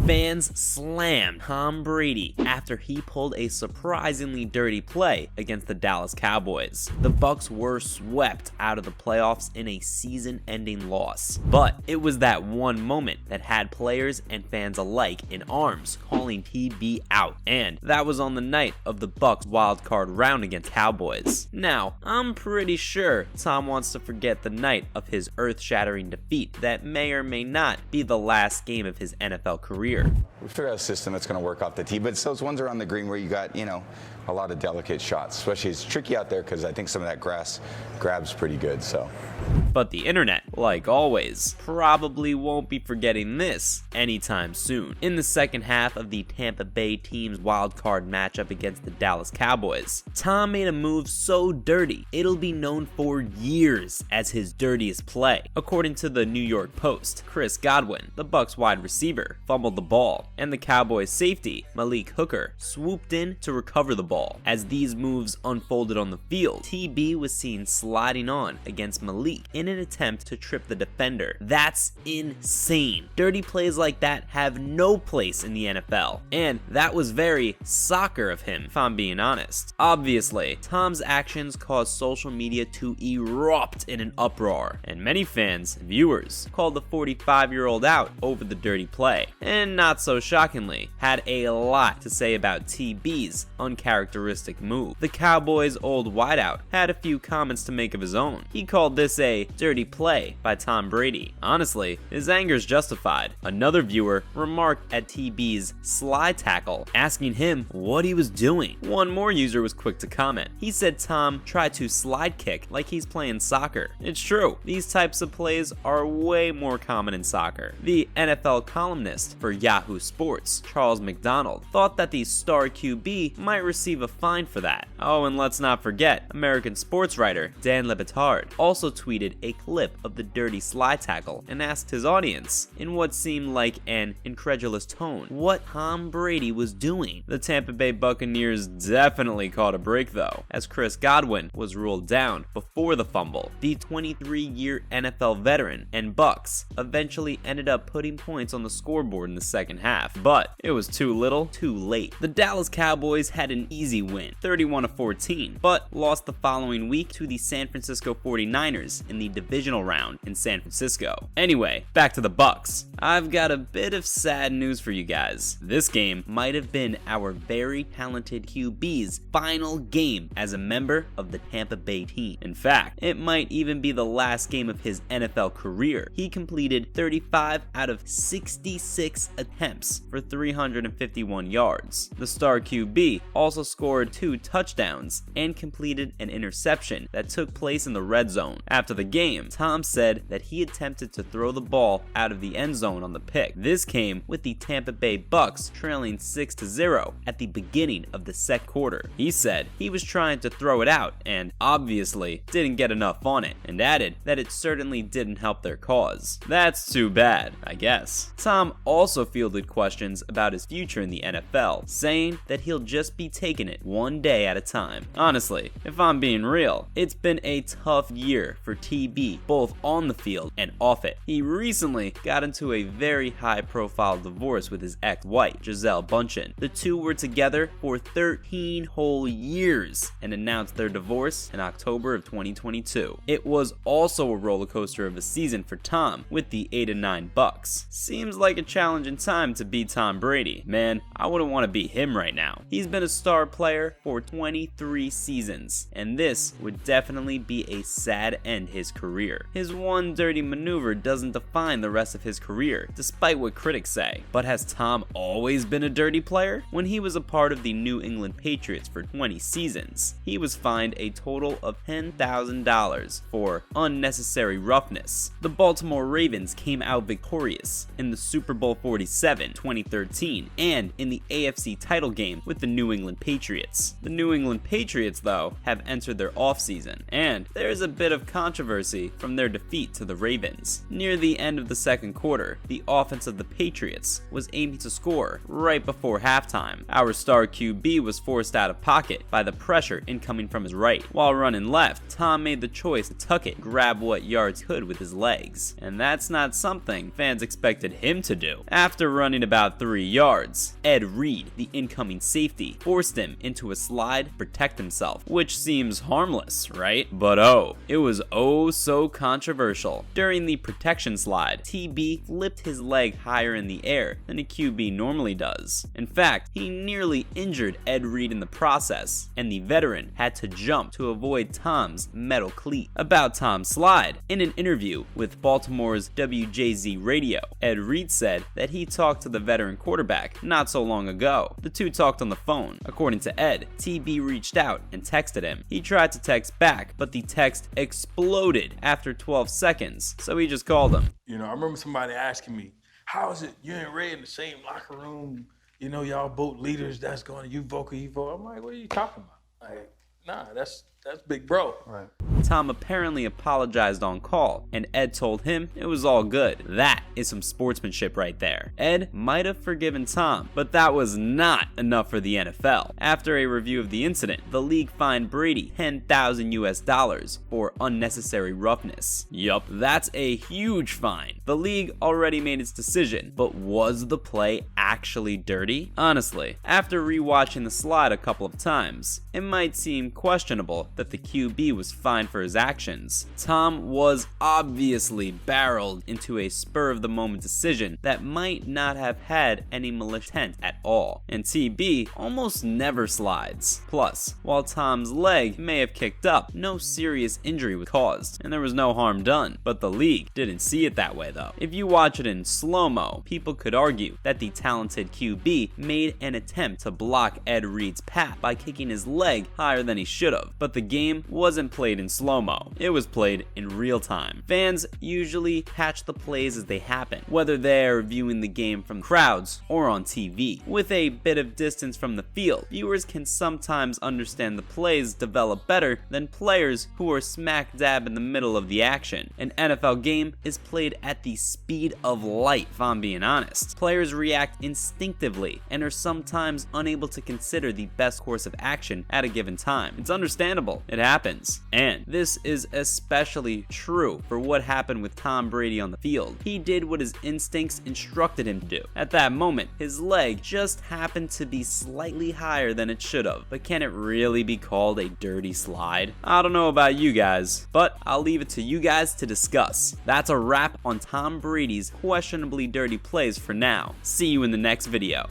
Fans slammed Tom Brady after he pulled a surprisingly dirty play against the Dallas Cowboys. The Bucs were swept out of the playoffs in a season-ending loss, but it was that one moment that had players and fans alike in arms calling TB out, and that was on the night of the Bucs wildcard round against Cowboys. Now, I'm pretty sure Tom wants to forget the night of his earth-shattering defeat that may or may not be the last game of his NFL career. We figured out a system that's going to work off the tee, but it's those ones around the green where you got, a lot of delicate shots. Especially it's tricky out there because I think some of that grass grabs pretty good, so. But the internet, like always, probably won't be forgetting this anytime soon. In the second half of the Tampa Bay team's wildcard matchup against the Dallas Cowboys, Tom made a move so dirty, it'll be known for years as his dirtiest play. According to the New York Post, Chris Godwin, the Bucs wide receiver, fumbled the ball, and the Cowboys safety, Malik Hooker, swooped in to recover the ball. As these moves unfolded on the field, TB was seen sliding on against Malik in an attempt to trip the defender. That's insane. Dirty plays like that have no place in the NFL, and that was very soccer of him, if I'm being honest. Obviously, Tom's actions caused social media to erupt in an uproar, and many fans and viewers called the 45-year-old out over the dirty play, and not so shockingly, had a lot to say about TB's uncharacteristic move. The Cowboys' old wideout had a few comments to make of his own. He called this a dirty play by Tom Brady. Honestly, his anger's justified. Another viewer remarked at TB's slide tackle, asking him what he was doing. One more user was quick to comment. He said Tom tried to slide kick like he's playing soccer. It's true, these types of plays are way more common in soccer. The NFL columnist for Yahoo Sports, Charles McDonald, thought that the star QB might receive a fine for that. Oh, and let's not forget, American sports writer Dan Le Batard also tweeted a clip of the dirty slide tackle and asked his audience, in what seemed like an incredulous tone, what Tom Brady was doing. The Tampa Bay Buccaneers definitely caught a break though, as Chris Godwin was ruled down before the fumble. The 23-year NFL veteran and Bucs eventually ended up putting points on the scoreboard in the second half, but it was too little, too late. The Dallas Cowboys had an easy win, 31-14, but lost the following week to the San Francisco 49ers in the divisional round in San Francisco. Anyway, back to the Bucs. I've got a bit of sad news for you guys. This game might have been our very talented QB's final game as a member of the Tampa Bay team. In fact, it might even be the last game of his NFL career. He completed 35 out of 66 attempts for 351 yards. The star QB also scored 2 touchdowns and completed an interception that took place in the red zone. After the game, Tom said that he attempted to throw the ball out of the end zone on the pick. This came with the Tampa Bay Bucs trailing 6-0 at the beginning of the second quarter. He said he was trying to throw it out and obviously didn't get enough on it, and added that it certainly didn't help their cause. That's too bad, I guess. Tom also fielded questions about his future in the NFL, saying that he'll just be taking it one day at a time. Honestly, if I'm being real, it's been a tough year for TB, both on the field and off it. He recently got into a very high-profile divorce with his ex-wife, Gisele Bündchen. The two were together for 13 whole years and announced their divorce in October of 2022. It was also a roller coaster of a season for Tom with the 8-9 Bucs. Seems like a challenging time to beat Tom Brady. Man, I wouldn't want to beat him right now. He's been a star player for 23 seasons, and this would definitely be a sad end his career. His one dirty maneuver doesn't define the rest of his career, despite what critics say. But has Tom always been a dirty player? When he was a part of the New England Patriots for 20 seasons, he was fined a total of $10,000 for unnecessary roughness. The Baltimore Ravens came out victorious in the Super Bowl 47 2013 and in the AFC title game with the New England Patriots. The New England Patriots, though, have entered their offseason, and there's a bit of controversy controversy from their defeat to the Ravens. Near the end of the second quarter, the offense of the Patriots was aiming to score right before halftime. Our star QB was forced out of pocket by the pressure incoming from his right. While running left, Tom made the choice to tuck it, grab what yards he could with his legs. And that's not something fans expected him to do. After running about 3 yards, Ed Reed, the incoming safety, forced him into a slide to protect himself, which seems harmless, right? But it was so controversial. During the protection slide, TB flipped his leg higher in the air than a QB normally does. In fact, he nearly injured Ed Reed in the process, and the veteran had to jump to avoid Tom's metal cleat. About Tom's slide, in an interview with Baltimore's WJZ Radio, Ed Reed said that he talked to the veteran quarterback not so long ago. The two talked on the phone. According to Ed, TB reached out and texted him. He tried to text back, but the text exploded after 12 seconds, so he just called him. You know, I remember somebody asking me, how is it you and Ray in the same locker room? You know, y'all both leaders, that's going, you vocal, you vote. I'm like, what are you talking about? Like, nah, that's big bro. Right. Tom apparently apologized on call, and Ed told him it was all good. That is some sportsmanship right there. Ed might have forgiven Tom, but that was not enough for the NFL. After a review of the incident, the league fined Brady $10,000 for unnecessary roughness. Yup, that's a huge fine. The league already made its decision, but was the play actually dirty? Honestly, after rewatching the slide a couple of times, it might seem questionable that the QB was fined for his actions. Tom was obviously barreled into a spur-of-the-moment decision that might not have had any malicious intent at all, and TB almost never slides. Plus, while Tom's leg may have kicked up, no serious injury was caused, and there was no harm done. But the league didn't see it that way though. If you watch it in slow-mo, people could argue that the talented QB made an attempt to block Ed Reed's path by kicking his leg higher than he should have, but the game wasn't played in slow-mo. It was played in real time. Fans usually catch the plays as they happen, whether they're viewing the game from crowds or on TV. With a bit of distance from the field, viewers can sometimes understand the plays develop better than players who are smack dab in the middle of the action. An NFL game is played at the speed of light, if I'm being honest. Players react instinctively and are sometimes unable to consider the best course of action at a given time. It's understandable. It happens. And this is especially true for what happened with Tom Brady on the field. He did what his instincts instructed him to do. At that moment, his leg just happened to be slightly higher than it should have. But can it really be called a dirty slide? I don't know about you guys, but I'll leave it to you guys to discuss. That's a wrap on Tom Brady's questionably dirty plays for now. See you in the next video.